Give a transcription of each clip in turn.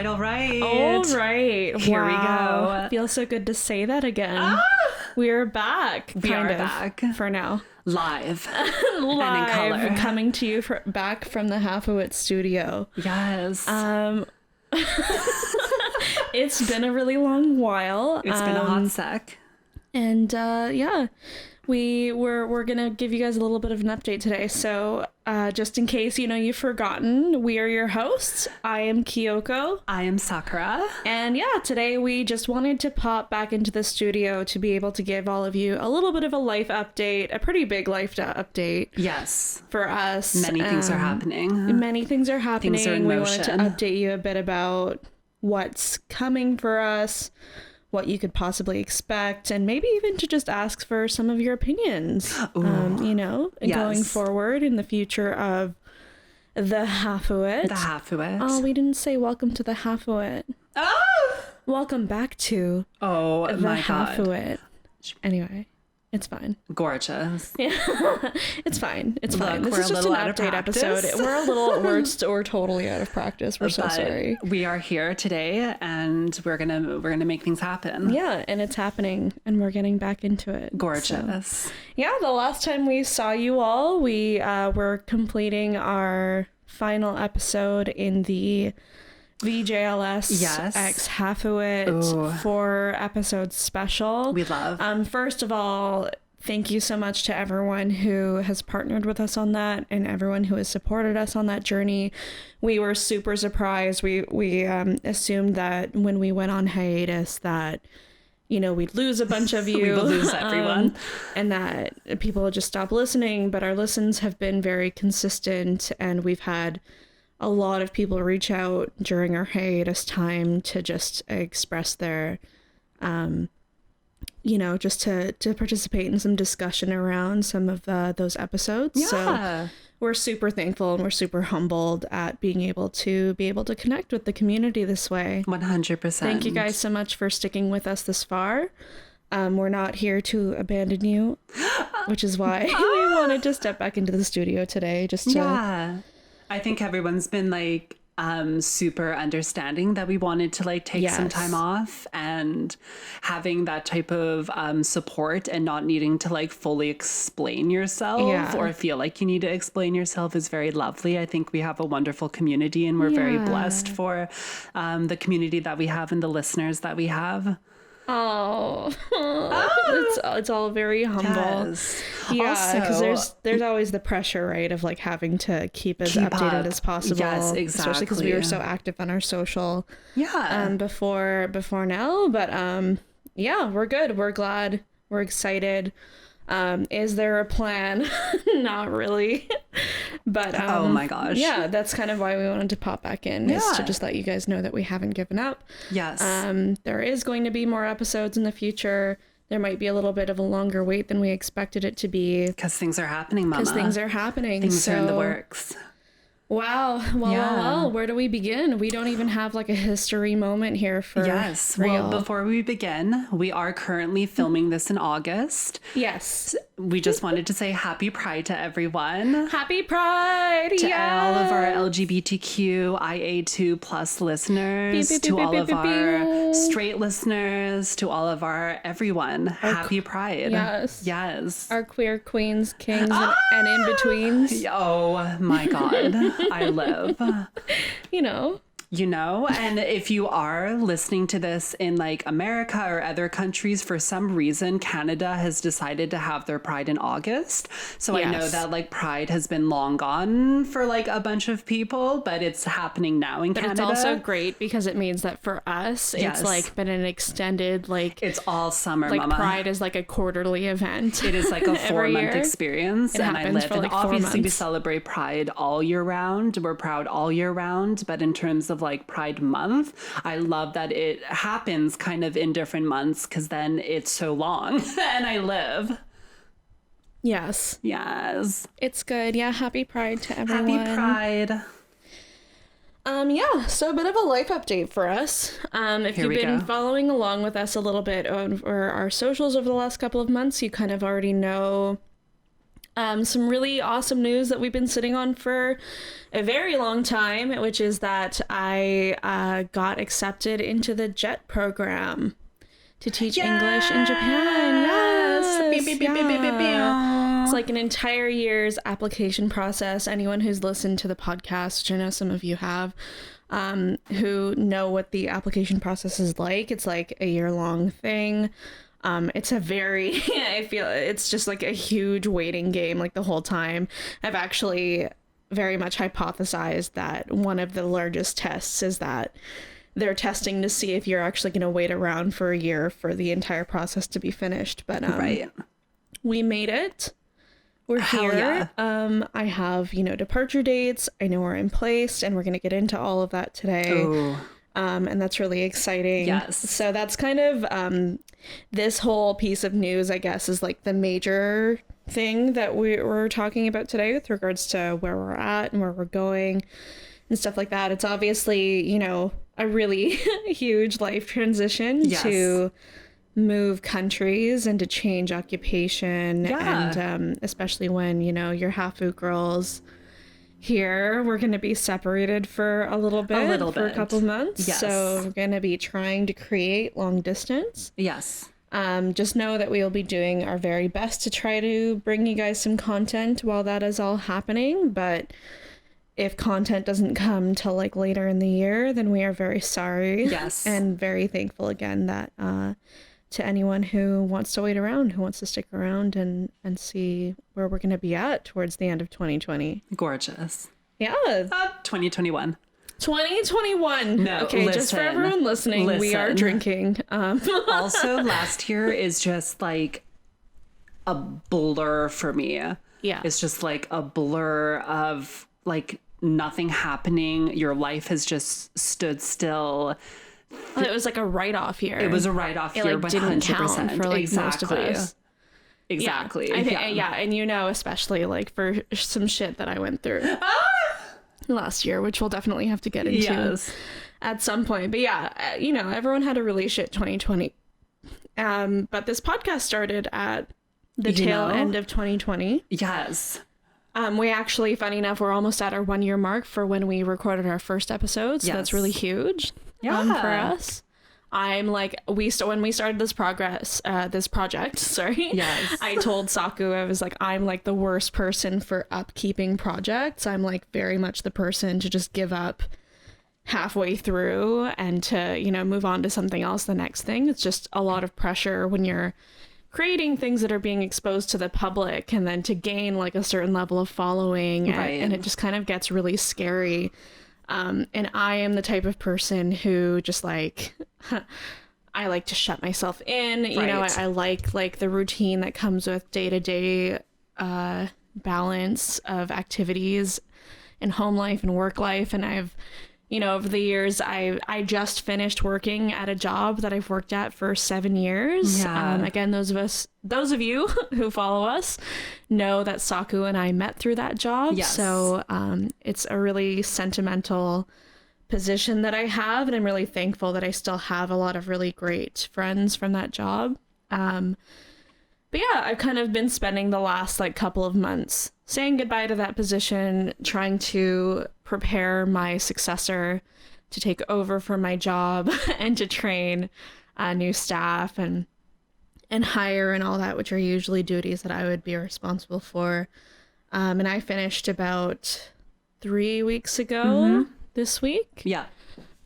right. All right. Here we go. Feels so good to say that again. We're back. We are back. For now. Live. And in color. Coming to you back from the Hafu It studio. Yes. It's been a really long while. It's been a hot sec. And we're gonna give you guys a little bit of an update today. So just in case you've forgotten, we are your hosts. I am Kyoko. I am Sakura. And today we just wanted to pop back into the studio to be able to give all of you a little bit of a life update, a pretty big life update. Yes. For us. Many things are happening. Many things are happening. Things are in motion. We wanted to update you a bit about what's coming for us, what you could possibly expect, and maybe even to just ask for some of your opinions, going forward in the future of the Hafu It. The Hafu It. Oh, we didn't say welcome to the Hafu It. Oh! Welcome back to the Hafu It. Anyway, it's fine. Gorgeous. Yeah. It's fine. It's fine. Look, this is just an update episode. We're totally out of practice. We're so sorry. We are here today and we're gonna make things happen. Yeah, and it's happening and we're getting back into it. Gorgeous. So, the last time we saw you all, we were completing our final episode in the VJLS X Hafu It 4-episode special. We love. First of all, thank you so much to everyone who has partnered with us on that and everyone who has supported us on that journey. We were super surprised. We assumed that when we went on hiatus that we'd lose a bunch of you. We would lose everyone. And that people would just stop listening. But our listens have been very consistent and we've had a lot of people reach out during our hiatus time to just express their, just to participate in some discussion around some of those episodes. Yeah. So we're super thankful and we're super humbled at being able to connect with the community this way. 100%. Thank you guys so much for sticking with us this far. We're not here to abandon you, which is why we wanted to step back into the studio today just to... Yeah. I think everyone's been super understanding that we wanted to take some time off, and having that type of support and not needing to fully explain yourself or feel like you need to explain yourself is very lovely. I think we have a wonderful community and we're very blessed for the community that we have and the listeners that we have. Oh, it's all very humble. Yes. Yeah, because there's always the pressure, right, of having to keep as updated as possible. Yes, exactly. Especially because we were so active on our social. Before now, but we're good. We're glad. We're excited. Is there a plan? Not really. But oh my gosh. Yeah, that's kind of why we wanted to pop back in, is to just let you guys know that we haven't given up. Yes. There is going to be more episodes in the future. There might be a little bit of a longer wait than we expected it to be. Because things are happening, Mama. Things are happening. Things are in the works. Wow. Well, where do we begin? We don't even have a history moment here for Well, before we begin, we are currently filming this in August. Yes. We just wanted to say happy Pride to everyone. Happy Pride! To all of our LGBTQIA2 plus listeners, to all of our straight listeners, to all of our everyone. Happy Pride. Yes. Our queer queens, kings, and in-betweens. Oh my God. I live. And if you are listening to this in America or other countries, for some reason, Canada has decided to have their Pride in August. So I know that Pride has been long gone for a bunch of people, but it's happening now in Canada. But it's also great because it means that for us, it's been an extended, it's all summer, Mama. Pride is a quarterly event. It is a 4-month experience. And I live. And obviously we celebrate Pride all year round. We're proud all year round. But in terms of Pride Month, I love that it happens kind of in different months because then it's so long and I live. Yes. It's good. Yeah. Happy Pride to everyone. Happy Pride. So a bit of a life update for us. If you've been following along with us a little bit over our socials over the last couple of months, you kind of already know Some really awesome news that we've been sitting on for a very long time, which is that I got accepted into the JET program to teach English in Japan. Yes! It's like an entire year's application process. Anyone who's listened to the podcast, which I know some of you have, who know what the application process is like, it's like a year-long thing. It's a very, I feel it's just like a huge waiting game, like the whole time. I've actually very much hypothesized that one of the largest tests is that they're testing to see if you're actually going to wait around for a year for the entire process to be finished. But right. We made it. We're here. Yeah. I have, departure dates. I know where I'm placed, and we're going to get into all of that today. Ooh. And that's really exciting. Yes. So that's kind of this whole piece of news, I guess, is like the major thing that we're talking about today with regards to where we're at and where we're going and stuff like that. It's obviously, a really huge life transition to move countries and to change occupation. Yeah. And especially when, your Hafu girls here, we're going to be separated for a little bit. For a couple months. Yes. So we're going to be trying to create long distance. Yes. Just know that we will be doing our very best to try to bring you guys some content while that is all happening. But if content doesn't come till like later in the year, then we are very sorry. Yes. And very thankful again that to anyone who wants to wait around, who wants to stick around and see where we're going to be at towards the end of 2020. Gorgeous. Yeah. 2021. 2021. No, okay, listen, just for everyone listening, we are drinking. Also, last year is just like a blur for me. Yeah. It's just like a blur of like nothing happening. Your life has just stood still. It was like a write-off year. It was a write-off year, like, didn't 100%. count for like most of us. Exactly. Yeah, and especially like for some shit that I went through last year, which we'll definitely have to get into at some point. But yeah, everyone had a really shit 2020. But this podcast started at the tail end of 2020. Yes. We actually, funny enough, we're almost at our 1 year mark for when we recorded our first episode. So that's really huge for us. I'm like, when we started this project, sorry. Yes. I told Saku, I was like, I'm like the worst person for upkeeping projects. I'm like very much the person to just give up halfway through and to, move on to something else, the next thing. It's just a lot of pressure when you're creating things that are being exposed to the public and then to gain like a certain level of following. And it just kind of gets really scary. And I am the type of person who just like, I like to shut myself in, I like the routine that comes with day-to-day balance of activities in home life and work life. And I've, over the years, I just finished working at a job that I've worked at for 7 years. Yeah. Again, those of you who follow us know that Saku and I met through that job. Yes. So it's a really sentimental position that I have, and I'm really thankful that I still have a lot of really great friends from that job. But yeah, I've kind of been spending the last like couple of months saying goodbye to that position, trying to prepare my successor to take over for my job and to train new staff and hire and all that, which are usually duties that I would be responsible for. And I finished about 3 weeks ago this week. Yeah.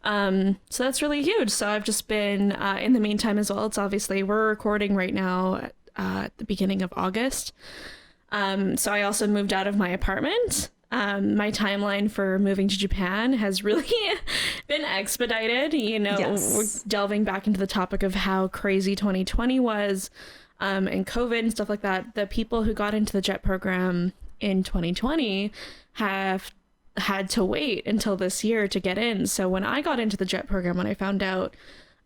So that's really huge. So I've just been, in the meantime as well, it's obviously, we're recording right now at the beginning of August. So I also moved out of my apartment. My timeline for moving to Japan has really been expedited. We're delving back into the topic of how crazy 2020 was, and COVID and stuff like that. The people who got into the JET program in 2020 have had to wait until this year to get in. So when I got into the JET program, when I found out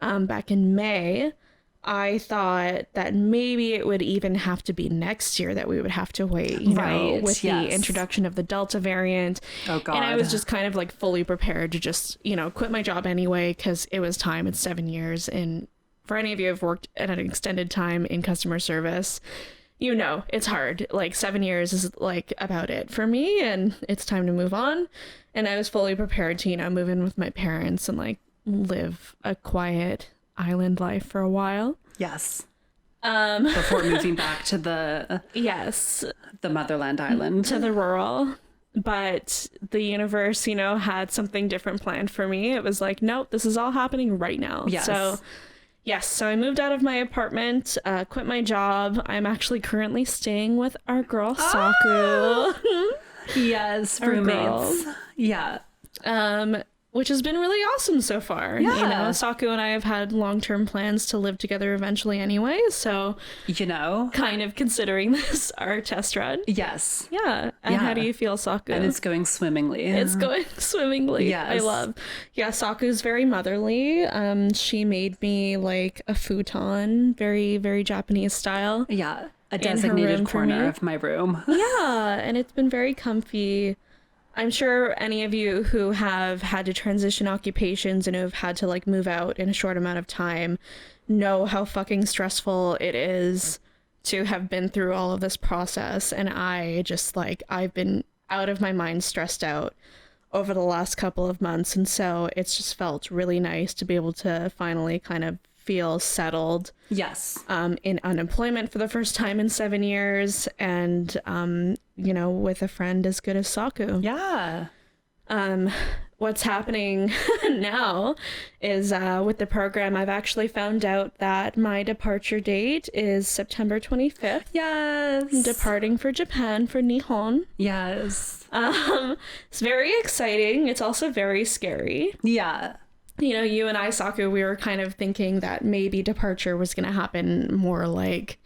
back in May, I thought that maybe it would even have to be next year that we would have to wait, with the introduction of the Delta variant. Oh, God. And I was just kind of like fully prepared to just, quit my job anyway, because it was time. It's 7 years. And for any of you who've worked at an extended time in customer service, you know, it's hard. Like 7 years is like about it for me, and it's time to move on. And I was fully prepared to, you know, move in with my parents and like live a quiet island life for a while. Yes. Before moving back to the motherland island, to the rural. But the universe, you know, had something different planned for me. It was like, nope, this is all happening right now. Yes. So I moved out of my apartment, quit my job. I'm actually currently staying with our girl Saku. Yes, roommates. Yeah. Which has been really awesome so far. Yeah. You know, Saku and I have had long-term plans to live together eventually anyway, so, you know, kind of considering this our test run. Yes. Yeah. And how do you feel, Saku? And it's going swimmingly. It's going swimmingly. Yes. I love. Yeah, Saku's very motherly. She made me like a futon, very, very Japanese style. Yeah. A designated corner of my room. Yeah, and it's been very comfy. I'm sure any of you who have had to transition occupations and who have had to like move out in a short amount of time know how fucking stressful it is to have been through all of this process. And I just like, I've been out of my mind stressed out over the last couple of months. And so it's just felt really nice to be able to finally kind of feel settled. Yes. In unemployment for the first time in 7 years, and you know, with a friend as good as Saku. Yeah. What's happening now is with the program, I've actually found out that my departure date is September 25th. Yes. I'm departing for Japan for Nihon. Yes. It's very exciting. It's also very scary. Yeah. You know, you and I, Saku, we were kind of thinking that maybe departure was going to happen more like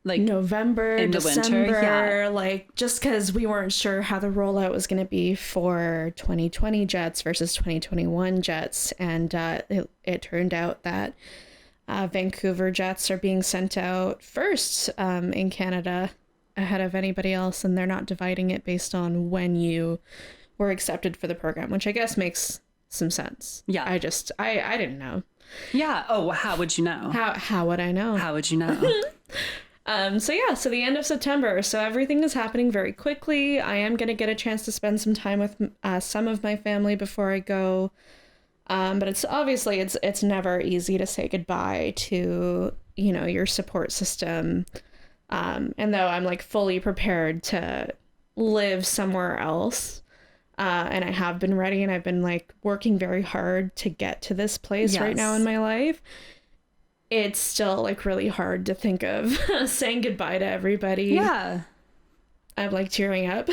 November, in the December, winter, yeah. like just because we weren't sure how the rollout was going to be for 2020 jets versus 2021 jets. And it turned out that Vancouver jets are being sent out first in Canada ahead of anybody else. And they're not dividing it based on when you were accepted for the program, which I guess makes some sense. Yeah. I didn't know. Yeah. Oh, how would you know? How would I know? How would you know? So the end of September. So everything is happening very quickly. I am going to get a chance to spend some time with some of my family before I go. But it's obviously it's never easy to say goodbye to, you know, your support system. And though I'm like fully prepared to live somewhere else, and I have been ready, and I've been like working very hard to get to this place right now in my life, it's still like really hard to think of saying goodbye to everybody. Yeah. I'm like tearing up.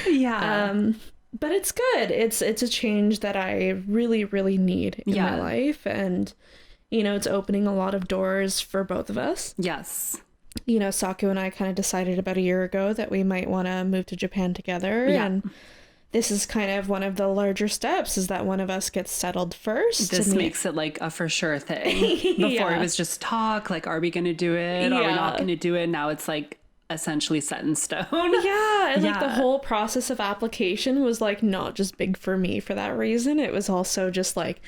Yeah. But it's good. It's a change that I really, really need in my life. And, you know, it's opening a lot of doors for both of us. Yes. You know, Saku and I kind of decided about a year ago that we might want to move to Japan together. Yeah. And this is kind of one of the larger steps, is that one of us gets settled first. This makes it like a for sure thing. Before it was just talk, like, are we going to do it? Are we not going to do it? Now it's like essentially set in stone. Yeah. And like the whole process of application was like not just big for me for that reason. It was also just like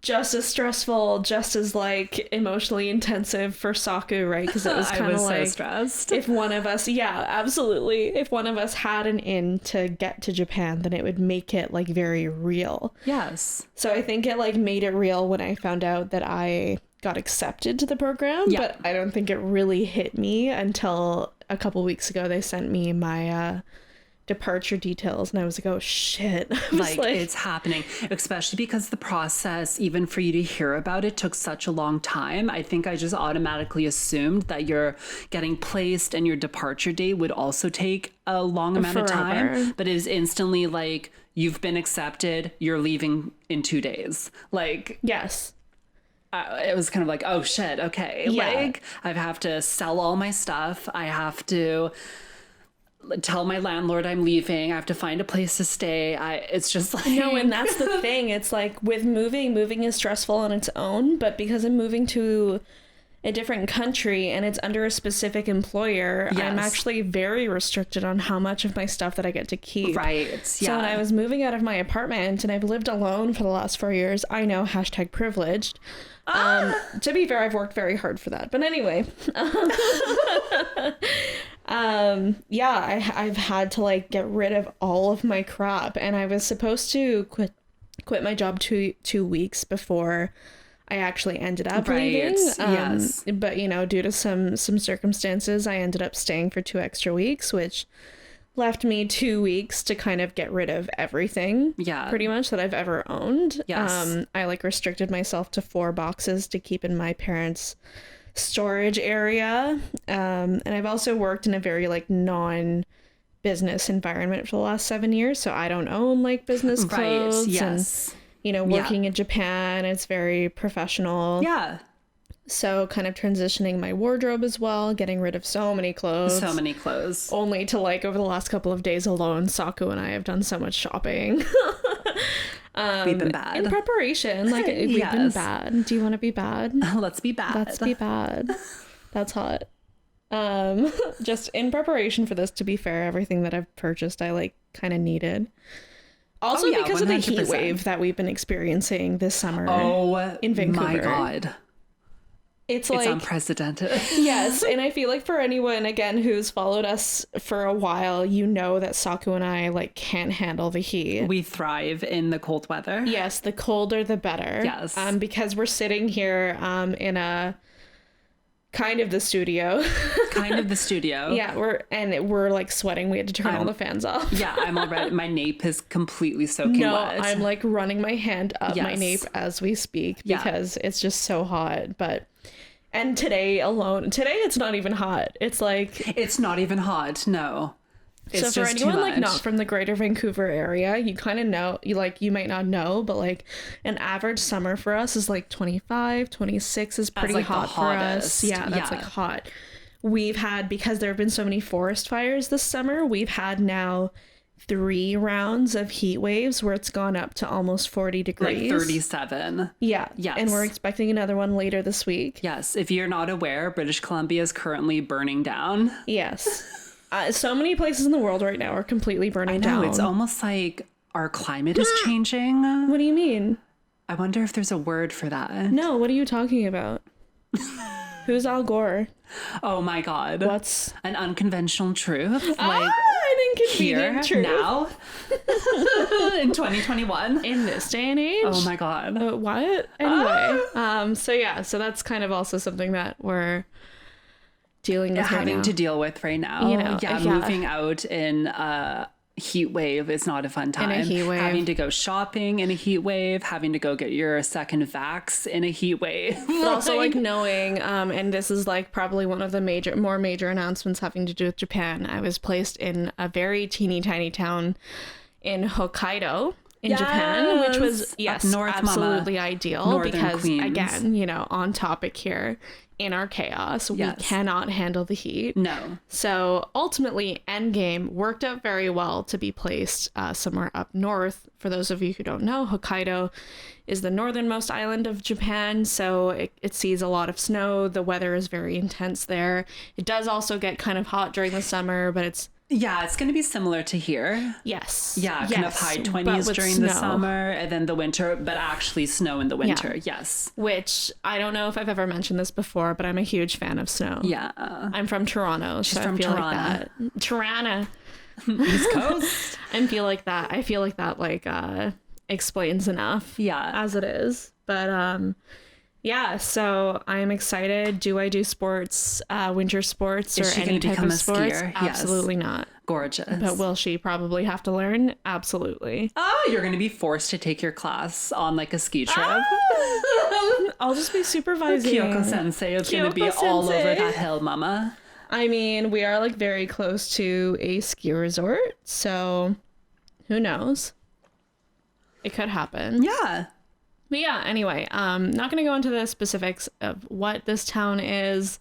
just as stressful, just as like emotionally intensive for Saku, right? Because it was kind of like so stressed. If one of us, absolutely, if one of us had an in to get to Japan, then it would make it like very real. Yes. So I think it like made it real when I found out that I got accepted to the program, but I don't think it really hit me until a couple weeks ago. They sent me my departure details, and I was like, oh shit. Like it's happening, especially because the process, even for you to hear about it, took such a long time. I think I just automatically assumed that you're getting placed and your departure date would also take a long amount of time, but it is instantly like, you've been accepted, you're leaving in 2 days. Like, yes. It was kind of like, oh shit, okay. Like, I have to sell all my stuff. I have to tell my landlord I'm leaving. I have to find a place to stay. It's just like, no, and that's the thing. It's like with moving is stressful on its own, but because I'm moving to a different country and it's under a specific employer, I'm actually very restricted on how much of my stuff that I get to keep. Right. Yeah. So when I was moving out of my apartment, and I've lived alone for the last 4 years, I know, #privileged. To be fair, I've worked very hard for that. But anyway, I've had to like get rid of all of my crap, and I was supposed to quit my job two weeks before I actually ended up leaving. Yes. But you know, due to some circumstances, I ended up staying for 2 extra weeks, which left me 2 weeks to kind of get rid of everything. Yeah. Pretty much that I've ever owned. Yes. I like restricted myself to 4 boxes to keep in my parents' storage area. And I've also worked in a very like non-business environment for the last 7 years, so I don't own like business clothes. Right. Yes. And, you know, working in Japan, it's very professional. Yeah. So kind of transitioning my wardrobe as well, getting rid of so many clothes. Only to like over the last couple of days alone, Saku and I have done so much shopping. We've been bad. In preparation, like we've been bad. Do you want to be bad? Let's be bad. Let's be bad. That's hot. Just in preparation for this, to be fair, everything that I've purchased I like kind of needed. Also because 100%. Of the heat wave that we've been experiencing this summer in Vancouver. My God. It's like unprecedented. Yes, and I feel like for anyone again who's followed us for a while, you know that Saku and I like can't handle the heat. We thrive in the cold weather. Yes, the colder the better. Yes. Because we're sitting here in a kind of the studio. Yeah, we're like sweating. We had to turn all the fans off. Yeah, I'm already, my nape is completely soaking wet. I'm like running my hand up my nape as we speak because it's just so hot. And today it's not even hot. It's not even hot. No. It's so for anyone like not from the greater Vancouver area, you kind of know, you might not know, but like an average summer for us is like 25, 26 is pretty hot for us. Yeah, that's like hot. We've had, because there have been so many forest fires this summer, we've had now 3 rounds of heat waves where it's gone up to almost 40 degrees. Like 37. Yeah. Yes. And we're expecting another one later this week. Yes. If you're not aware, British Columbia is currently burning down. Yes. So many places in the world right now are completely burning down. It's almost like our climate is changing. What do you mean? I wonder if there's a word for that. No, what are you talking about? Who's Al Gore? Oh my God. What's an unconventional truth? Like an inconvenient truth. Now? In 2021? In this day and age? Oh my God. What? Anyway. So that's kind of also something that we're dealing with having to deal with right now. You know, moving out in heat wave is not a fun time. In a heat wave. Having to go shopping in a heat wave, having to go get your second vax in a heat wave. But also like knowing, and this is like probably one of the more major announcements having to do with Japan. I was placed in a very teeny tiny town in Hokkaido in Japan, which was north, absolutely mama. Ideal. Northern because Queens. Again, you know, on topic here. In our chaos, we cannot handle the heat. No. So ultimately, Endgame worked out very well to be placed somewhere up north. For those of you who don't know, Hokkaido is the northernmost island of Japan, so it sees a lot of snow. The weather is very intense there. It does also get kind of hot during the summer, but it's going to be similar to here. Yes. Yeah, kind of high 20s during the summer, and then the winter, but actually snow in the winter. Yeah. Yes. Which, I don't know if I've ever mentioned this before, but I'm a huge fan of snow. Yeah. I'm from Toronto, so I feel like that. Toronto. East Coast. I feel like that like explains enough. Yeah. As it is. But so I'm excited. Do I do sports, winter sports, or any type of sports? Skier? Absolutely not. Gorgeous. But will she probably have to learn? Absolutely. Oh, you're going to be forced to take your class on like a ski trip. I'll just be supervising. Kyoko Sensei is going to be all over that hill, mama. I mean, we are like very close to a ski resort, so who knows? It could happen. Yeah. But yeah, anyway, not going to go into the specifics of what this town is.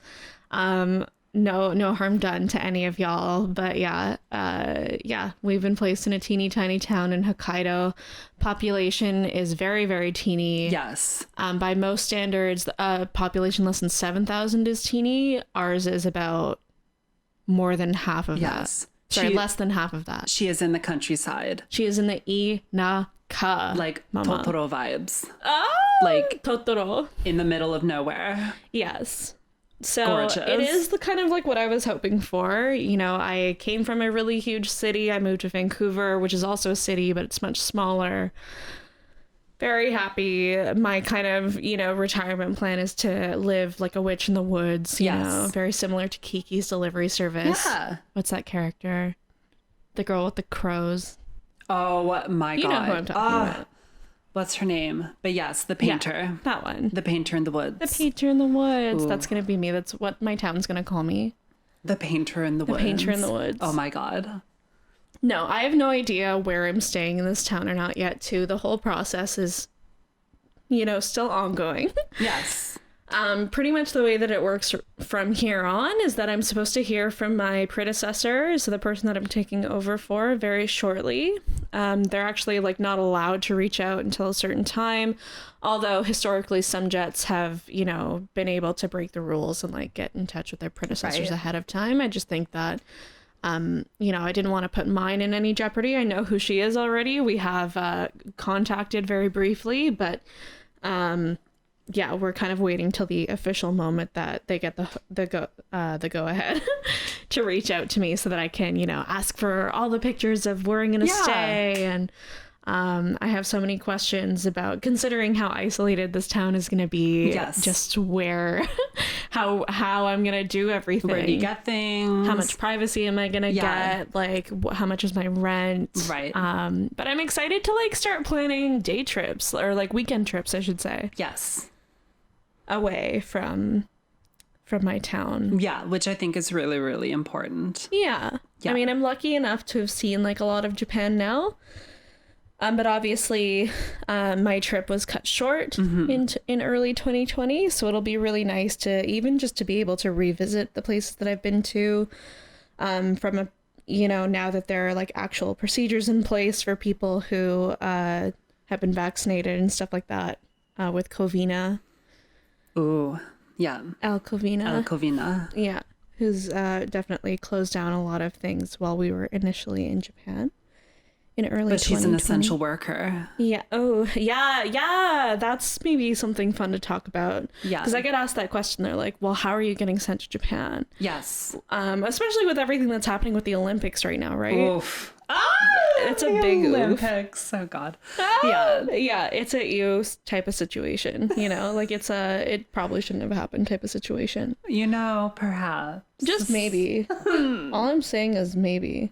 no harm done to any of y'all, but yeah, we've been placed in a teeny tiny town in Hokkaido. Population is very, very teeny. Yes. By most standards, population less than 7,000 is teeny. Ours is about more than half of that. Sorry, less than half of that. She is in the countryside. She is in the Inaka. Like Mama. Totoro vibes. Oh, like Totoro. In the middle of nowhere. Yes. So gorgeous. It is the kind of like what I was hoping for. You know, I came from a really huge city. I moved to Vancouver, which is also a city, but it's much smaller. Very happy. My kind of, you know, retirement plan is to live like a witch in the woods, you know, very similar to Kiki's delivery service. Yeah. What's that character? The girl with the crows. Oh my God. You know who I'm talking about. What's her name? But yes, the painter. Yeah, that one. The painter in the woods. The painter in the woods. Ooh. That's going to be me. That's what my town's going to call me. The painter in the woods. The painter in the woods. Oh my God. No, I have no idea where I'm staying in this town or not yet, too. The whole process is, you know, still ongoing. Yes. Pretty much the way that it works from here on is that I'm supposed to hear from my predecessor, so the person that I'm taking over for, very shortly. They're actually like not allowed to reach out until a certain time, although historically some jets have, you know, been able to break the rules and like get in touch with their predecessors ahead of time. I just think that you know, I didn't want to put mine in any jeopardy. I know who she is already. We have contacted very briefly, but yeah, we're kind of waiting till the official moment that they get the go ahead to reach out to me so that I can, you know, ask for all the pictures of where I'm gonna stay. And I have so many questions about, considering how isolated this town is gonna be, just where how I'm gonna do everything. Where do you get things? How much privacy am I gonna get? Like, how much is my rent? Right. But I'm excited to like start planning day trips, or like weekend trips, I should say. Yes. Away from my town. Yeah, which I think is really, really important. Yeah. I mean, I'm lucky enough to have seen like a lot of Japan now. But obviously, my trip was cut short in early 2020, so it'll be really nice to even just to be able to revisit the places that I've been to, from a, you know, now that there are like actual procedures in place for people who have been vaccinated and stuff like that, with Covina. Ooh, yeah. Covina. Yeah, who's definitely closed down a lot of things while we were initially in Japan. In early 2020. But she's an essential worker. Yeah. Oh, yeah. That's maybe something fun to talk about. Yeah. Because I get asked that question. They're like, well, how are you getting sent to Japan? Yes. Especially with everything that's happening with the Olympics right now, right? Oof. It's a big Olympics. Oh God. Yeah, it's a you type of situation, you know, like it probably shouldn't have happened type of situation. You know, perhaps. Just maybe. All I'm saying is maybe.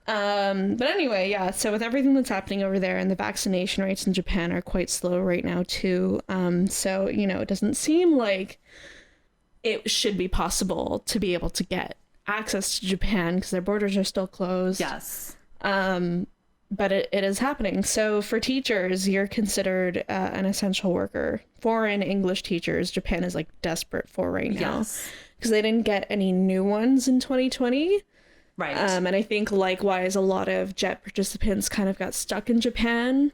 But anyway, yeah, so with everything that's happening over there, and the vaccination rates in Japan are quite slow right now too. So, you know, it doesn't seem like it should be possible to be able to get access to Japan because their borders are still closed. Yes. But it is happening. So for teachers, you're considered an essential worker. Foreign English teachers, Japan is like desperate for right now because they didn't get any new ones in 2020. Right. And I think likewise, a lot of JET participants kind of got stuck in Japan.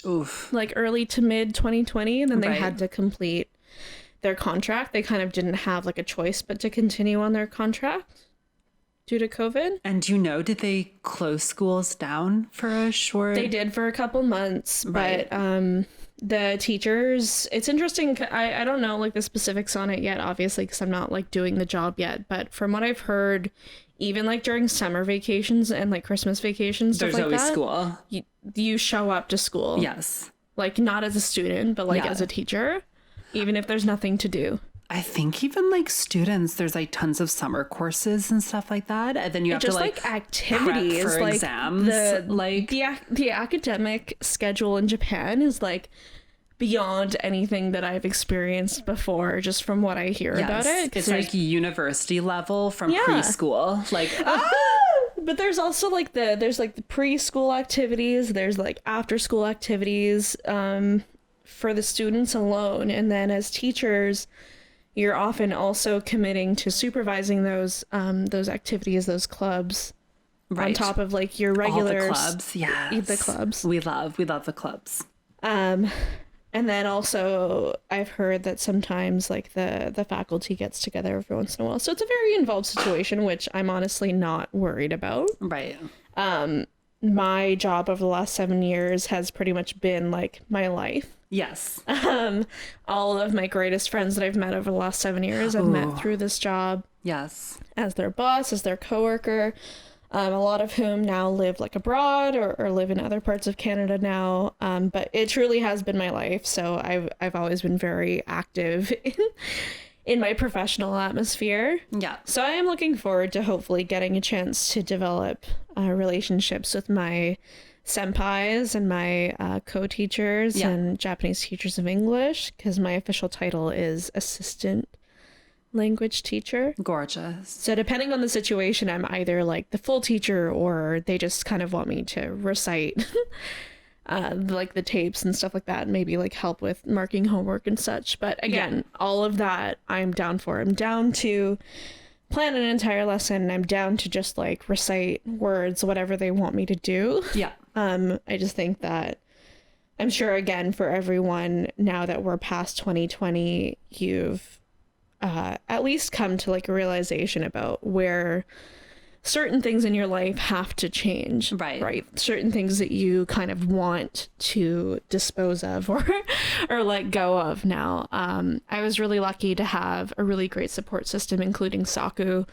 Oof. Like early to mid 2020, and then they had to complete their contract. They kind of didn't have like a choice but to continue on their contract due to COVID. And you know, did they close schools down for a short? They did for a couple months, but the teachers, it's interesting. I don't know like the specifics on it yet, obviously, because I'm not like doing the job yet. But from what I've heard, even like during summer vacations and like Christmas vacations, there's stuff like always that, school. You show up to school. Yes. Like not as a student, but like as a teacher, even if there's nothing to do. I think even like students, there's like tons of summer courses and stuff like that, and then you have just to like activities prep for like exams. The academic schedule in Japan is like beyond anything that I've experienced before, just from what I hear about it. It's like university level from preschool. Like but there's also like the preschool activities, there's like after school activities for the students alone, and then as teachers you're often also committing to supervising those activities, those clubs, right, on top of like your regular all the clubs. Yes. The clubs. We love the clubs. And then also I've heard that sometimes like the faculty gets together every once in a while. So it's a very involved situation, which I'm honestly not worried about. Right. My job over the last 7 years has pretty much been like my life. Yes. All of my greatest friends that I've met over the last 7 years, I've met through this job. Yes. As their boss, as their coworker. A lot of whom now live like abroad or live in other parts of Canada now. But it truly has been my life. So I've always been very active in my professional atmosphere. Yeah. So I am looking forward to hopefully getting a chance to develop relationships with my senpais and my co-teachers and Japanese teachers of English, because my official title is assistant language teacher. Gorgeous. So depending on the situation, I'm either like the full teacher or they just kind of want me to recite like the tapes and stuff like that, and maybe like help with marking homework and such. But again, all of that I'm down for. I'm down to plan an entire lesson. I'm down to just like recite words, whatever they want me to do. Yeah. I just think that I'm sure again for everyone, now that we're past 2020, you've at least come to like a realization about where certain things in your life have to change. Right. Certain things that you kind of want to dispose of or let go of now. I was really lucky to have a really great support system, including Saku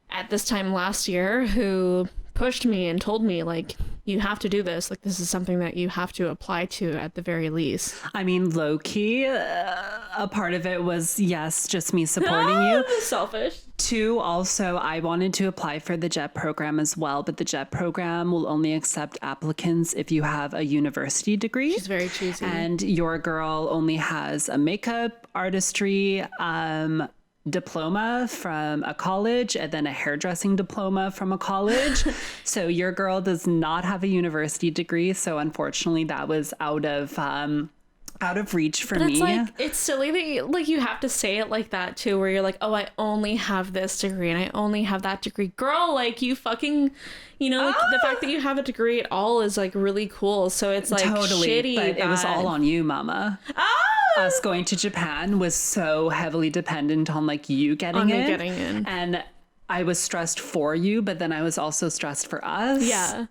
at this time last year, who pushed me and told me like, you have to do this. Like, this is something that you have to apply to at the very least. I mean, low key, a part of it was, yes, just me supporting you. Selfish. 2, also, I wanted to apply for the JET program as well, but the JET program will only accept applicants if you have a university degree. She's very choosy. And your girl only has a makeup artistry diploma from a college and then a hairdressing diploma from a college. So your girl does not have a university degree. So unfortunately that was out of reach for me. It's like, it's silly that you have to say it like that too, where you're like, oh, I only have this degree and I only have that degree. Girl, like you fucking, like the fact that you have a degree at all is like really cool. So it's like totally shitty, but it was all on you, mama. Us going to Japan was so heavily dependent on like you getting in. And I was stressed for you, but then I was also stressed for us. Yeah.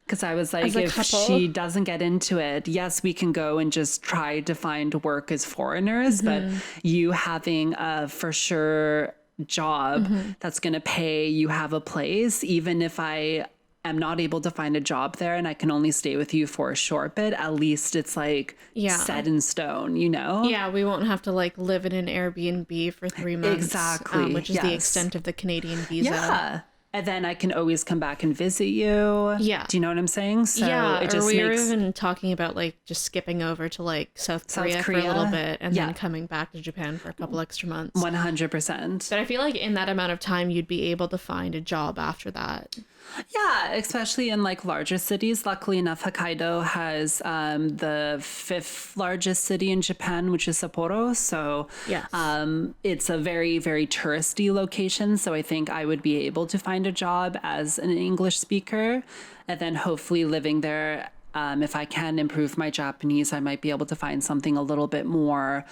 Because I was like, if she doesn't get into it, yes, we can go and just try to find work as foreigners, but you having a for sure job that's going to pay, you have a place, even if I am not able to find a job there and I can only stay with you for a short bit, at least it's like set in stone, Yeah, we won't have to like live in an Airbnb for 3 months. Exactly. Which is the extent of the Canadian visa. Yeah. And then I can always come back and visit you. Yeah. Do you know what I'm saying? So yeah, it just we were even talking about like just skipping over to like South Korea for a little bit and then coming back to Japan for a couple extra months. 100%. But I feel like in that amount of time, you'd be able to find a job after that. Yeah, especially in like larger cities. Luckily enough, Hokkaido has the 5th largest city in Japan, which is Sapporo. So it's a very, very touristy location. So I think I would be able to find a job as an English speaker, and then hopefully living there. If I can improve my Japanese, I might be able to find something a little bit more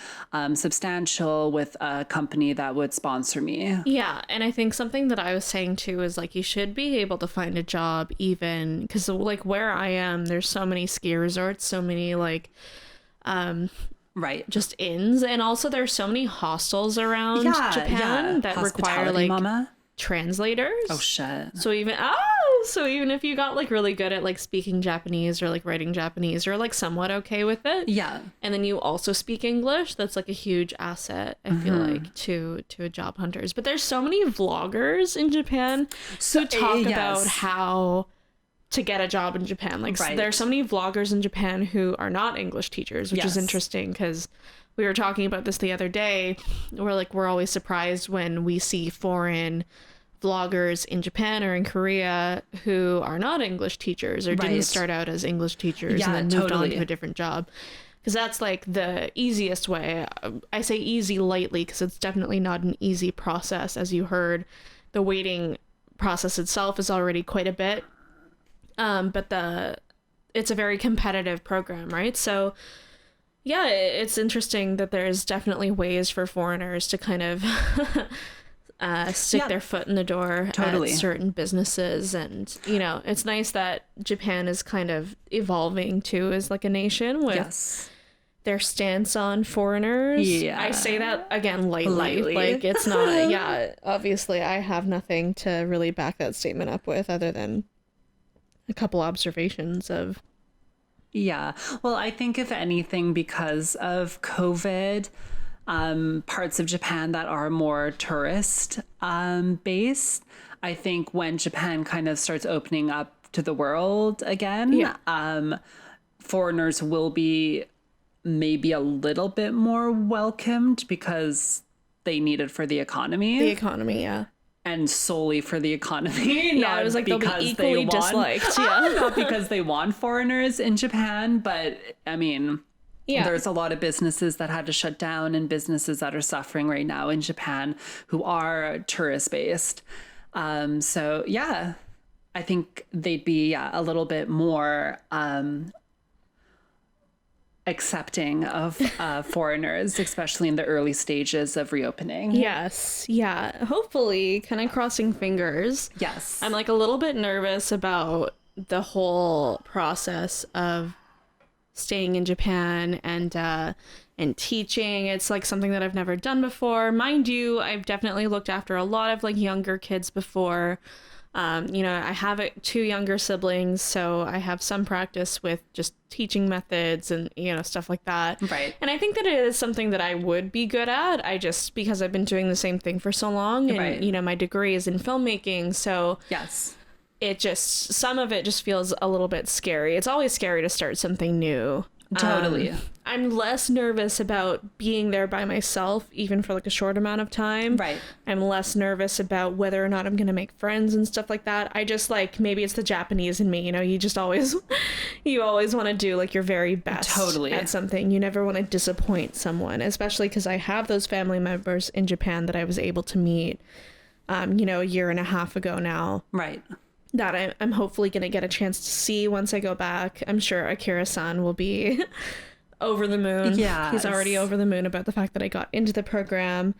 substantial with a company that would sponsor me. Yeah, and I think something that I was saying too is like you should be able to find a job even because like where I am, there's so many ski resorts, so many like just inns, and also there's so many hostels around Japan that require like translators. Oh shit. So even if you got like really good at like speaking Japanese or like writing Japanese or like somewhat okay with it, and then you also speak English, that's like a huge asset, I feel like, to job hunters. But there's so many vloggers in Japan who talk about how to get a job in Japan. Like there are so many vloggers in Japan who are not English teachers, which is interesting because we were talking about this the other day. We're always surprised when we see foreign vloggers in Japan or in Korea who are not English teachers or didn't start out as English teachers and then moved on to a different job. because that's like the easiest way. I say easy lightly because it's definitely not an easy process. As you heard, the waiting process itself is already quite a bit. But it's a very competitive program, right? So yeah, it's interesting that there's definitely ways for foreigners to kind of stick their foot in the door at certain businesses. And, you know, it's nice that Japan is kind of evolving too as like a nation with their stance on foreigners. Yeah. I say that again lightly. Like it's not, obviously I have nothing to really back that statement up with other than a couple observations of. Yeah. Well, I think if anything, because of COVID, parts of Japan that are more tourist based, I think when Japan kind of starts opening up to the world again, foreigners will be maybe a little bit more welcomed because they need it for the economy. The economy, yeah. And solely for the economy. Yeah, it was like they'll be equally disliked. Yeah. Not because they want foreigners in Japan, but I mean, there's a lot of businesses that had to shut down and businesses that are suffering right now in Japan who are tourist based. So yeah, I think they'd be a little bit more accepting of foreigners, especially in the early stages of reopening. Yes. Yeah. Hopefully, kind of crossing fingers. Yes. I'm like a little bit nervous about the whole process of staying in Japan and teaching. It's like something that I've never done before. Mind you, I've definitely looked after a lot of like younger kids before. You know, I have 2 younger siblings, so I have some practice with just teaching methods and, you know, stuff like that. Right. And I think that it is something that I would be good at. Because I've been doing the same thing for so long and, you know, my degree is in filmmaking. So yes, some of it just feels a little bit scary. It's always scary to start something new. Totally. I'm less nervous about being there by myself, even for like a short amount of time. Right. I'm less nervous about whether or not I'm going to make friends and stuff like that. I just like, maybe it's the Japanese in me, you know, you always want to do like your very best at something. You never want to disappoint someone, especially because I have those family members in Japan that I was able to meet, you know, a year and a half ago now. Right. That I'm hopefully going to get a chance to see once I go back. I'm sure Akira-san will be over the moon. Yeah. He's already over the moon about the fact that I got into the program.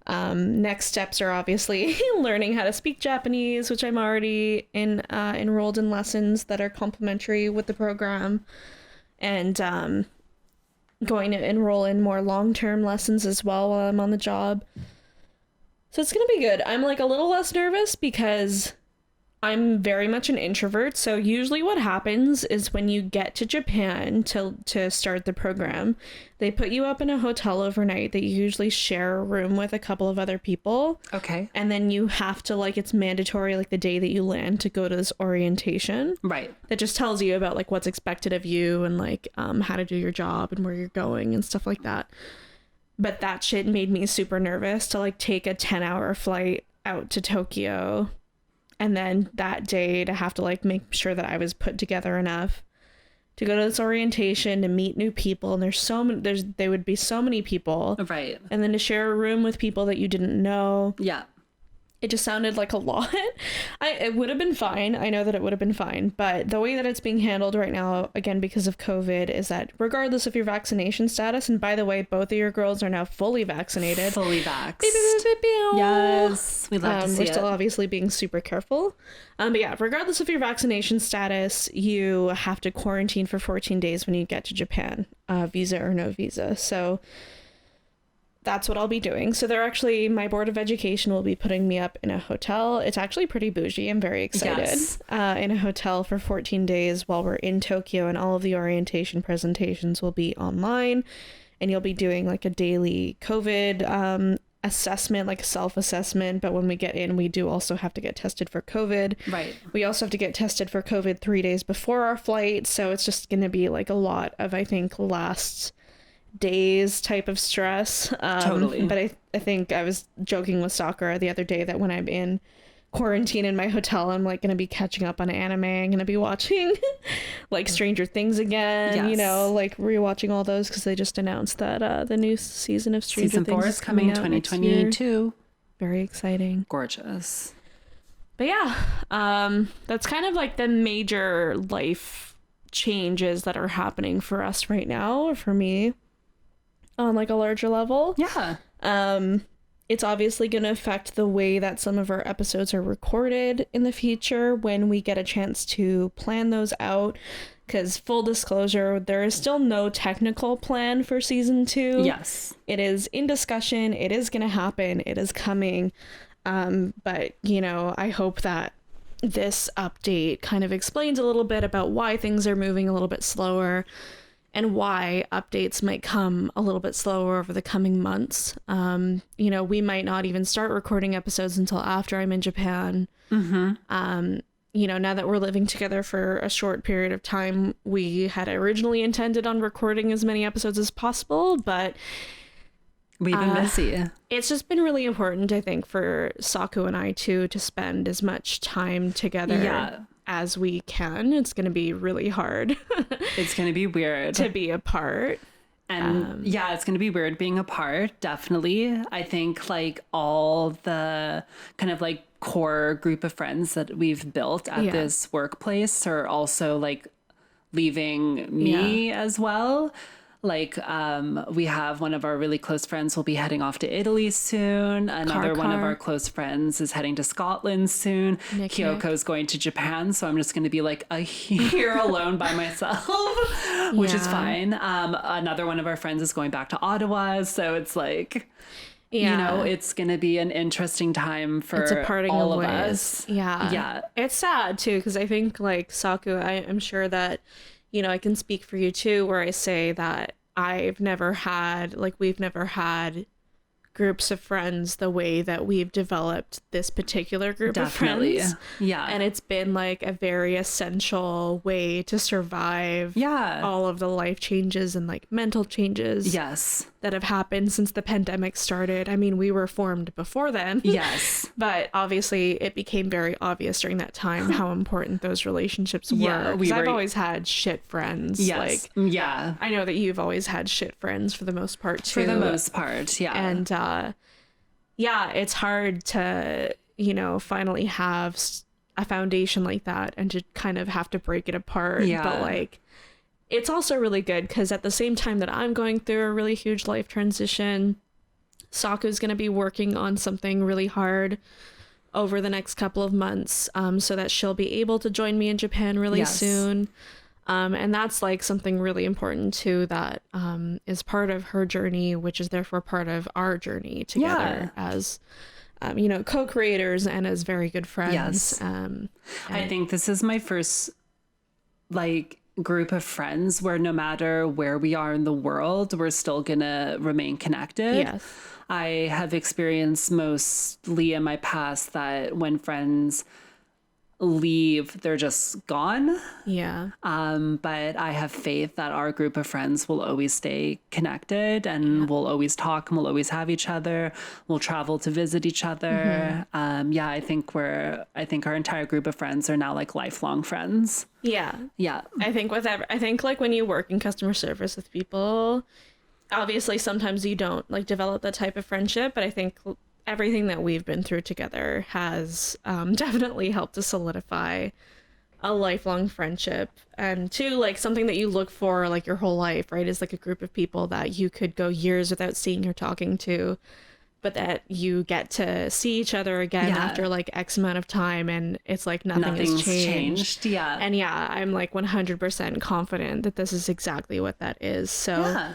Next steps are obviously learning how to speak Japanese, which I'm already enrolled in lessons that are complementary with the program. And going to enroll in more long-term lessons as well while I'm on the job. So it's going to be good. I'm like a little less nervous because I'm very much an introvert, so usually what happens is when you get to Japan to start the program, they put you up in a hotel overnight that you usually share a room with a couple of other people. Okay. And then you have to, like, it's mandatory, like, the day that you land to go to this orientation. Right. That just tells you about, like, what's expected of you and, like, how to do your job and where you're going and stuff like that. But that shit made me super nervous to, like, take a 10-hour flight out to Tokyo. And then that day to have to like make sure that I was put together enough to go to this orientation, to meet new people. And there would be so many people. Right. And then to share a room with people that you didn't know. Yeah. It just sounded like a lot. It would have been fine. I know that it would have been fine. But the way that it's being handled right now, again, because of COVID, is that regardless of your vaccination status, and by the way, both of your girls are now fully vaccinated. Fully vaxxed. Yes. We love to see We're still obviously being super careful. But yeah, regardless of your vaccination status, you have to quarantine for 14 days when you get to Japan, visa or no visa. So that's what I'll be doing. So my board of education will be putting me up in a hotel. It's actually pretty bougie. I'm very excited. Yes. In a hotel for 14 days while we're in Tokyo, and all of the orientation presentations will be online, and you'll be doing like a daily COVID assessment, like a self-assessment. But when we get in, we do also have to get tested for COVID. Right. We also have to get tested for COVID 3 days before our flight. So it's just going to be like a lot of, I think, last days type of stress. Totally. But I think I was joking with Sakura the other day that when I'm in quarantine in my hotel, I'm like going to be catching up on anime. I'm going to be watching like Stranger Things again, you know, like rewatching all those because they just announced that the new season of Stranger Season Things 4 is coming in 2022. Very exciting. Gorgeous. But yeah, that's kind of like the major life changes that are happening for us right now, or for me, on like a larger level. Yeah. It's obviously going to affect the way that some of our episodes are recorded in the future when we get a chance to plan those out. Because full disclosure, there is still no technical plan for season 2. Yes. It is in discussion. It is going to happen. It is coming. But, you know, I hope that this update kind of explains a little bit about why things are moving a little bit slower and why updates might come a little bit slower over the coming months. You know, we might not even start recording episodes until after I'm in Japan. Mm-hmm. You know, now that we're living together for a short period of time, we had originally intended on recording as many episodes as possible, but we've been busy. It's just been really important, I think, for Saku and I too to spend as much time together as we can. It's going to be really hard. It's going to be weird to be apart. And it's going to be weird being apart. Definitely. I think like all the kind of like core group of friends that we've built at this workplace are also like leaving me as well. Like, we have one of our really close friends will be heading off to Italy soon. Another one of our close friends is heading to Scotland soon. Kyoko's going to Japan. So I'm just going to be like here alone by myself, which is fine. Another one of our friends is going back to Ottawa. So it's like, you know, it's going to be an interesting time for all of us. Yeah. It's sad too, because I think like Saku, I'm sure that, you know, I can speak for you too, where I say that we've never had groups of friends the way that we've developed this particular group of friends. Yeah. And it's been like a very essential way to survive all of the life changes and like mental changes that have happened since the pandemic started. I mean, we were formed before then. Yes. But obviously it became very obvious during that time how important those relationships were. Because I've always had shit friends. Yes. Like, I know that you've always had shit friends for the most part too. For the most part, yeah. And it's hard to, you know, finally have a foundation like that and to kind of have to break it apart. But like, it's also really good because at the same time that I'm going through a really huge life transition, Saku's going to be working on something really hard over the next couple of months, so that she'll be able to join me in Japan really soon. And that's like something really important too, that is part of her journey, which is therefore part of our journey together as, you know, co-creators and as very good friends. I think this is my first like group of friends where no matter where we are in the world, we're still gonna remain connected. I have experienced mostly in my past that when friends leave, they're just gone. But I have faith that our group of friends will always stay connected and we'll always talk and we'll always have each other. We'll travel to visit each other. I think our entire group of friends are now like lifelong friends. I think like when you work in customer service with people, obviously sometimes you don't like develop that type of friendship, but I think everything that we've been through together has definitely helped to solidify a lifelong friendship. And two, like something that you look for like your whole life, right, is like a group of people that you could go years without seeing or talking to, but that you get to see each other again after like X amount of time, and it's like nothing's changed. And I'm like 100% confident that this is exactly what that is. So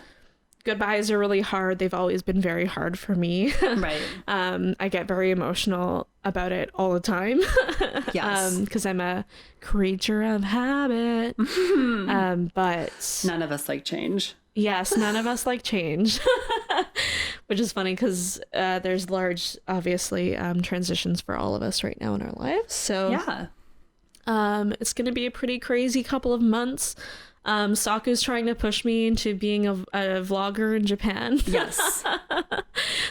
goodbyes are really hard. They've always been very hard for me. I get very emotional about it all the time. Because I'm a creature of habit. But none of us like change. None of us like change. Which is funny because there's large, obviously, transitions for all of us right now in our lives. So it's going to be a pretty crazy couple of months. Saku's trying to push me into being a vlogger in Japan.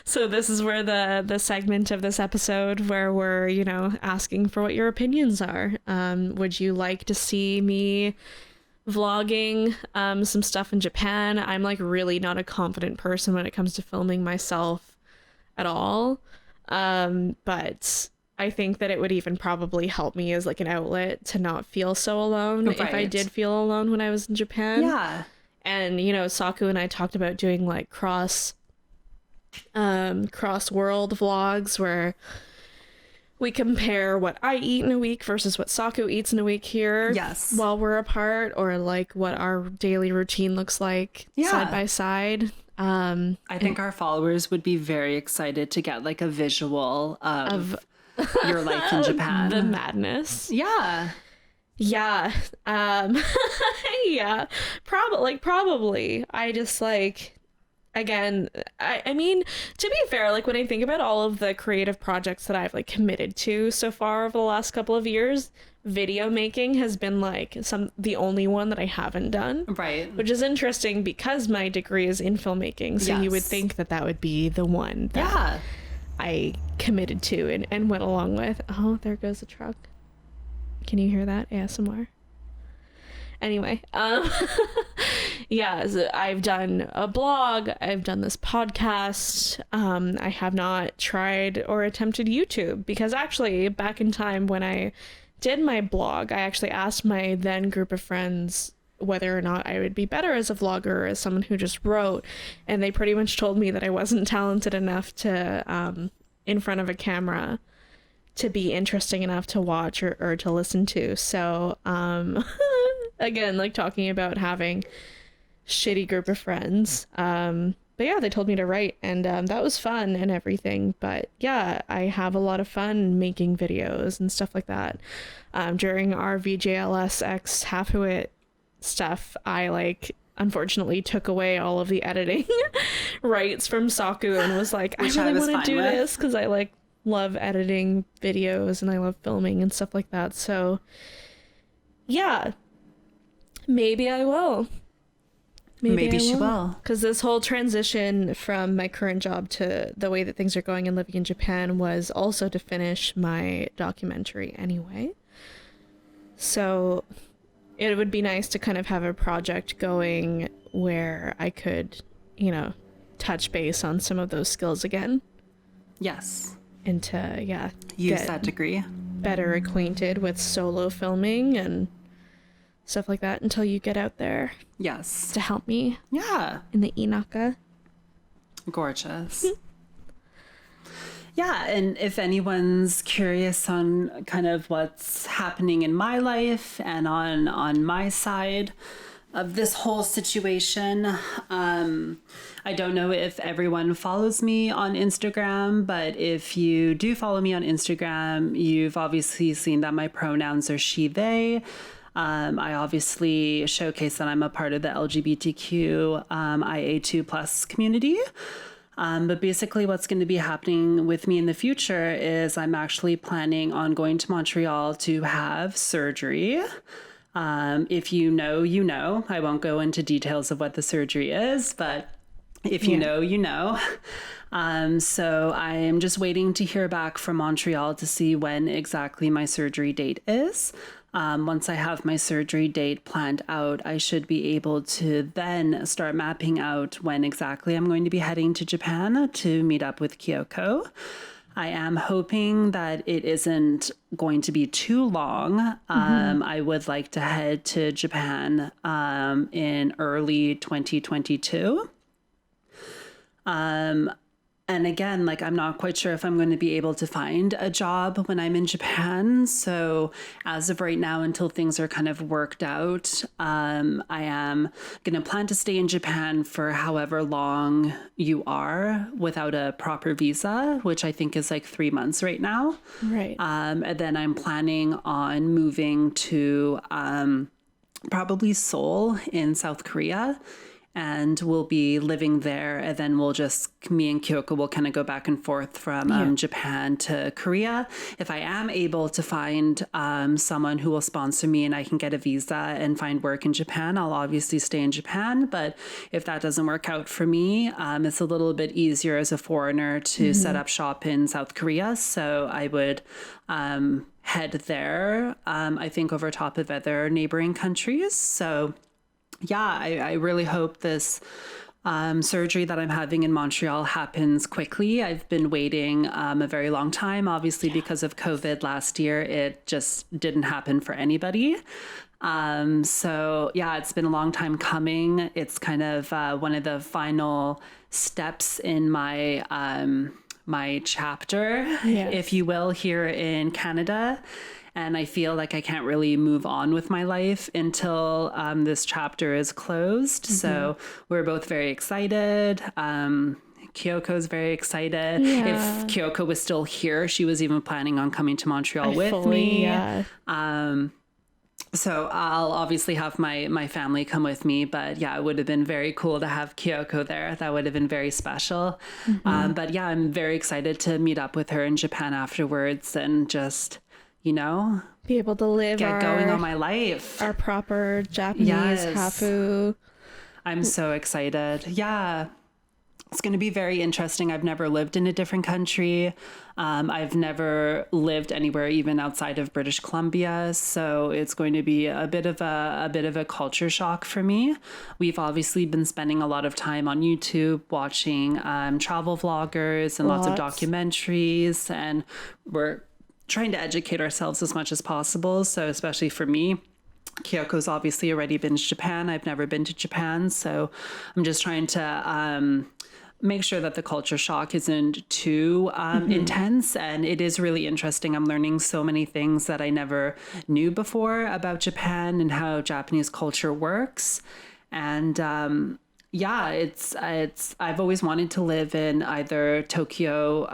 So So this is where the segment of this episode where we're, you know, asking for what your opinions are. Would you like to see me vlogging some stuff in Japan? I'm like really not a confident person when it comes to filming myself at all. But I think that it would even probably help me as like an outlet to not feel so alone if I did feel alone when I was in Japan. Yeah. And, you know, Saku and I talked about doing like cross world vlogs where we compare what I eat in a week versus what Saku eats in a week here. Yes. While we're apart, or like what our daily routine looks like side by side. I think our followers would be very excited to get like a visual of your life in Japan. The madness. Yeah. Yeah. Yeah. Probably. I just like, again, I mean, to be fair, like when I think about all of the creative projects that I've like committed to so far over the last couple of years, video making has been like the only one that I haven't done. Right. Which is interesting because my degree is in filmmaking. So you would think that would be the one that I committed to and went along with. Oh, there goes the truck. Can you hear that? ASMR. Anyway, yeah, so I've done a blog, I've done this podcast, I have not tried or attempted YouTube, because actually back in time when I did my blog, I actually asked my then group of friends whether or not I would be better as a vlogger or as someone who just wrote, and they pretty much told me that I wasn't talented enough to, in front of a camera, to be interesting enough to watch or to listen to. So, again, like talking about having shitty group of friends. But yeah, they told me to write, and that was fun and everything. But yeah, I have a lot of fun making videos and stuff like that. During our VJLS X Hafu It stuff, I like unfortunately took away all of the editing rights from Saku and was like, I really want to do this because I like love editing videos and I love filming and stuff like that. So yeah, maybe I will. Maybe she will. Because this whole transition from my current job to the way that things are going and living in Japan was also to finish my documentary anyway. So it would be nice to kind of have a project going where I could, you know, touch base on some of those skills again. Yes. And to, use that degree. Better acquainted with solo filming and stuff like that until you get out there. Yes. To help me. Yeah. In the Inaka. Gorgeous. Yeah, and if anyone's curious on kind of what's happening in my life and on my side of this whole situation, I don't know if everyone follows me on Instagram, but if you do follow me on Instagram, you've obviously seen that my pronouns are she, they. I obviously showcase that I'm a part of the LGBTQ IA2 plus community. But basically what's going to be happening with me in the future is I'm actually planning on going to Montreal to have surgery. If you know, you know. I won't go into details of what the surgery is, but if you know, you know. So I'm just waiting to hear back from Montreal to see when exactly my surgery date is. Once I have my surgery date planned out, I should be able to then start mapping out when exactly I'm going to be heading to Japan to meet up with Kyoko. I am hoping that it isn't going to be too long. I would like to head to Japan in early 2022. And again, like, I'm not quite sure if I'm going to be able to find a job when I'm in Japan. So as of right now, until things are kind of worked out, I am going to plan to stay in Japan for however long you are without a proper visa, which I think is like 3 months right now. Right. And then I'm planning on moving to probably Seoul in South Korea. and we'll be living there. And then me and Kyoko will kind of go back and forth from Japan to Korea. If I am able to find someone who will sponsor me and I can get a visa and find work in Japan, I'll obviously stay in Japan. But if that doesn't work out for me, it's a little bit easier as a foreigner to set up shop in South Korea. So I would head there, I think, over top of other neighboring countries. So yeah, I really hope this surgery that I'm having in Montreal happens quickly. I've been waiting a very long time, obviously, because of COVID last year. It just didn't happen for anybody. So yeah, it's been a long time coming. It's kind of one of the final steps in my my chapter, if you will, here in Canada. And I feel like I can't really move on with my life until this chapter is closed. So we're both very excited. Kyoko's very excited. If Kyoko was still here, she was even planning on coming to Montreal with me. So I'll obviously have my family come with me, but yeah, it would have been very cool to have Kyoko there. That would have been very special. But yeah, I'm very excited to meet up with her in Japan afterwards and just, you know, be able to live going on my life. Our proper Japanese hafu. I'm so excited. Yeah. It's going to be very interesting. I've never lived in a different country. I've never lived anywhere even outside of British Columbia, so it's going to be a bit of a culture shock for me. We've obviously been spending a lot of time on YouTube watching travel vloggers and lots of documentaries, and we're trying to educate ourselves as much as possible. So especially for me, Kyoko's obviously already been to Japan. I've never been to Japan, so I'm just trying to make sure that the culture shock isn't too intense. And it is really interesting. I'm learning so many things that I never knew before about Japan and how Japanese culture works. And yeah, it's I've always wanted to live in either Tokyo,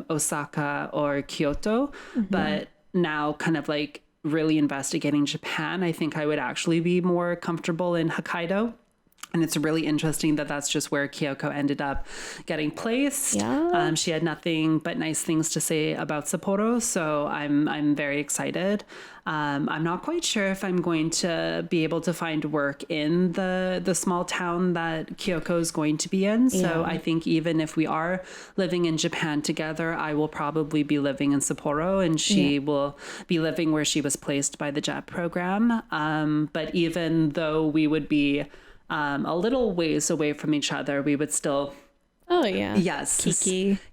Osaka, or Kyoto, but now kind of like really investigating Japan, I think I would actually be more comfortable in Hokkaido. And it's really interesting that that's just where Kyoko ended up getting placed. Yeah. She had nothing but nice things to say about Sapporo, so I'm very excited. I'm not quite sure if I'm going to be able to find work in the small town that Kyoko is going to be in. So I think even if we are living in Japan together, I will probably be living in Sapporo, and she will be living where she was placed by the JET program. But even though we would be a little ways away from each other, we would still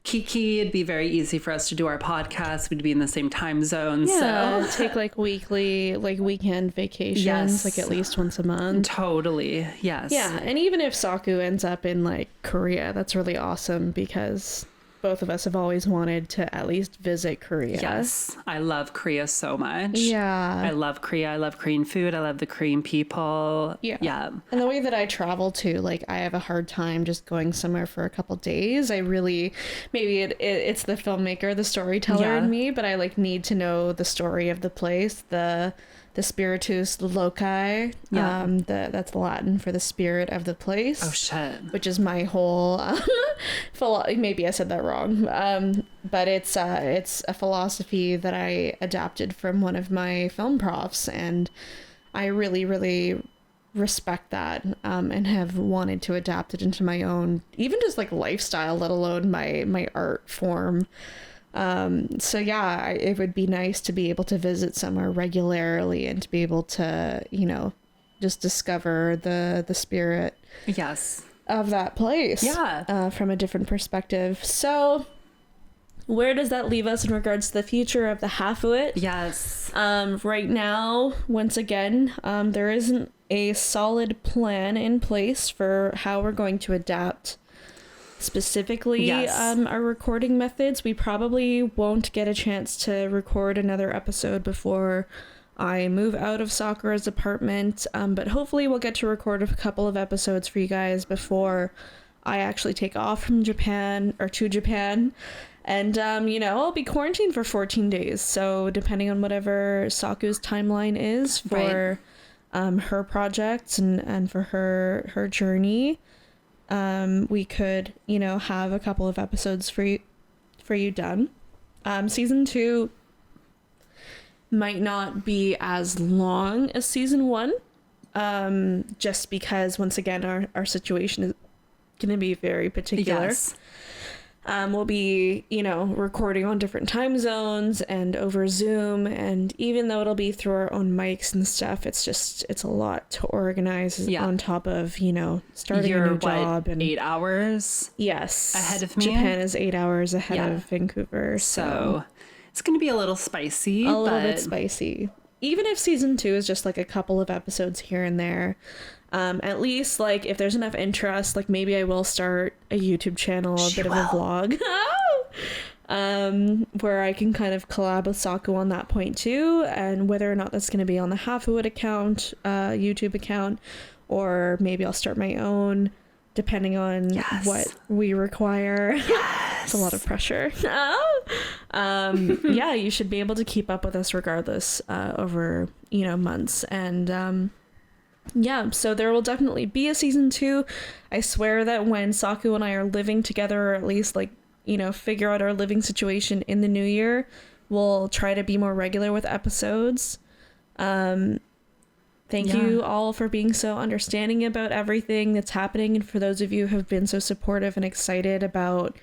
kiki, it'd be very easy for us to do our podcast. We'd be in the same time zone, so take like weekly, like weekend vacations, like at least once a month. Totally. And even if Saku ends up in like Korea, that's really awesome, because both of us have always wanted to at least visit Korea. Yes, I love Korea so much. Yeah. I love Korea. I love Korean food. I love the Korean people. Yeah. And the way that I travel too, like I have a hard time just going somewhere for a couple days. I really, maybe it's the filmmaker, the storyteller in me, but I like need to know the story of the place, the spiritus loci. That's Latin for the spirit of the place. Oh shit. Which is my whole maybe I said that wrong. But it's a philosophy that I adapted from one of my film profs, and I really, really respect that, and have wanted to adapt it into my own, even just like lifestyle, let alone my art form. So yeah, it would be nice to be able to visit somewhere regularly and to be able to, you know, just discover the spirit of that place from a different perspective. So where does that leave us in regards to the future of the Hafu It? Right now, once again, there isn't a solid plan in place for how we're going to adapt specifically our recording methods. We probably won't get a chance to record another episode before I move out of Sakura's apartment, but hopefully we'll get to record a couple of episodes for you guys before I actually take off from Japan, or to Japan. And you know, I'll be quarantined for 14 days, so depending on whatever Saku's timeline is for her projects and for her journey, we could, you know, have a couple of episodes for you done. Season 2 might not be as long as season 1, just because, once again, our situation is going to be very particular. Yes. We'll be, you know, recording on different time zones and over Zoom, and even though it'll be through our own mics and stuff, it's a lot to organize on top of, you know, starting a new job. And 8 hours ahead of me. Japan is 8 hours ahead of Vancouver, so it's going to be a little spicy. A little bit spicy. Even if season 2 is just like a couple of episodes here and there, at least, like, if there's enough interest, like, maybe I will start a YouTube channel, a bit of a vlog, where I can kind of collab with Saku on that point too, and whether or not that's going to be on the Hafu It account, YouTube account, or maybe I'll start my own, depending on what we require. It's a lot of pressure. Yeah, you should be able to keep up with us regardless, over, you know, months, and yeah, so there will definitely be a season 2. I swear that when Saku and I are living together, or at least, like, you know, figure out our living situation in the new year, we'll try to be more regular with episodes. Thank you all for being so understanding about everything that's happening, and for those of you who have been so supportive and excited about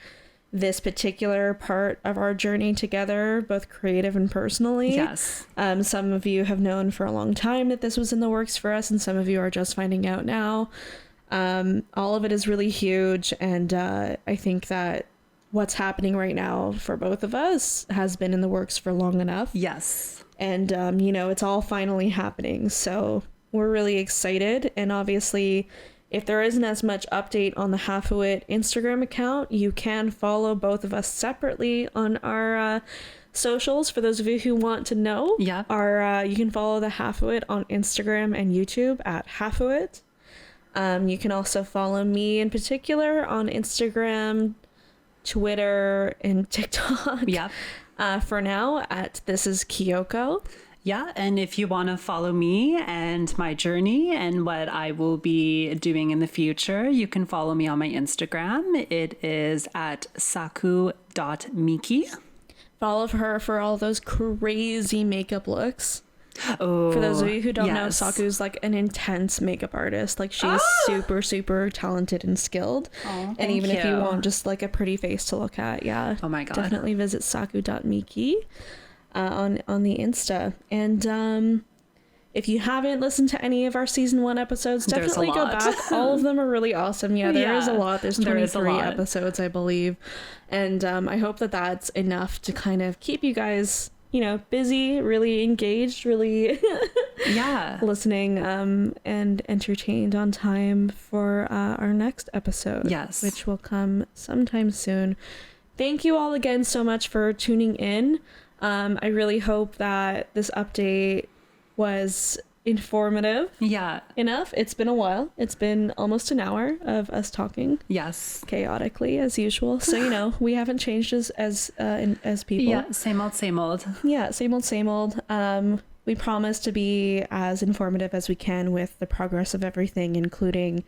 this particular part of our journey together, both creative and personally. Yes. Some of you have known for a long time that this was in the works for us, and some of you are just finding out now. All of it is really huge, and I think that what's happening right now for both of us has been in the works for long enough. Yes. And, you know, it's all finally happening, so we're really excited, and obviously, if there isn't as much update on the Hafu It Instagram account, you can follow both of us separately on our socials. For those of you who want to know, you can follow the Hafu It on Instagram and YouTube at Hafu It. You can also follow me in particular on Instagram, Twitter, and TikTok. For now, at This Is Kyoko. Yeah, and if you want to follow me and my journey and what I will be doing in the future, you can follow me on my Instagram. It is at saku.miki. Follow her for all those crazy makeup looks. Oh, for those of you who don't know, Saku's like an intense makeup artist. Like, she's super, super talented and skilled. And even if you want just like a pretty face to look at, oh my God, definitely visit saku.miki. On the Insta. And if you haven't listened to any of our season 1 episodes, definitely go back. All of them are really awesome. There is a lot. There's 23 episodes, I believe. And I hope that that's enough to kind of keep you guys, you know, busy, really engaged, really listening, and entertained on time for our next episode. Yes. Which will come sometime soon. Thank you all again so much for tuning in. I really hope that this update was informative enough. It's been a while. It's been almost an hour of us talking. Yes. Chaotically, as usual. So, you know, we haven't changed as people. Yeah, same old, same old. Yeah, same old, same old. We promise to be as informative as we can with the progress of everything, including,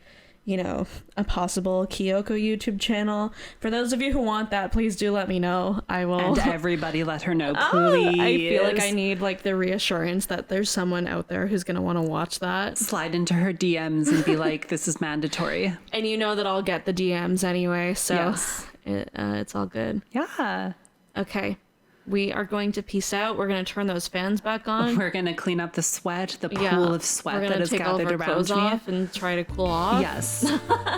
you know, a possible Kyoko YouTube channel. For those of you who want that, please do let me know. I will. And everybody let her know, please. I feel like I need like the reassurance that there's someone out there who's going to want to watch that. Slide into her DMs and be like, this is mandatory. And you know that I'll get the DMs anyway, so it's all good. Yeah. Okay. We are going to peace out. We're going to turn those fans back on. We're going to clean up the sweat, the pool of sweat that has gathered around me. Off and try to cool off. Yes.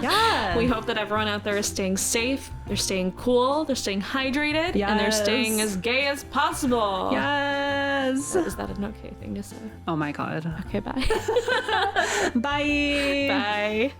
Yeah. We hope that everyone out there is staying safe. They're staying cool. They're staying hydrated. Yes. And they're staying as gay as possible. Yes. Is that an okay thing to say? Oh my God. Okay, bye. Bye. Bye.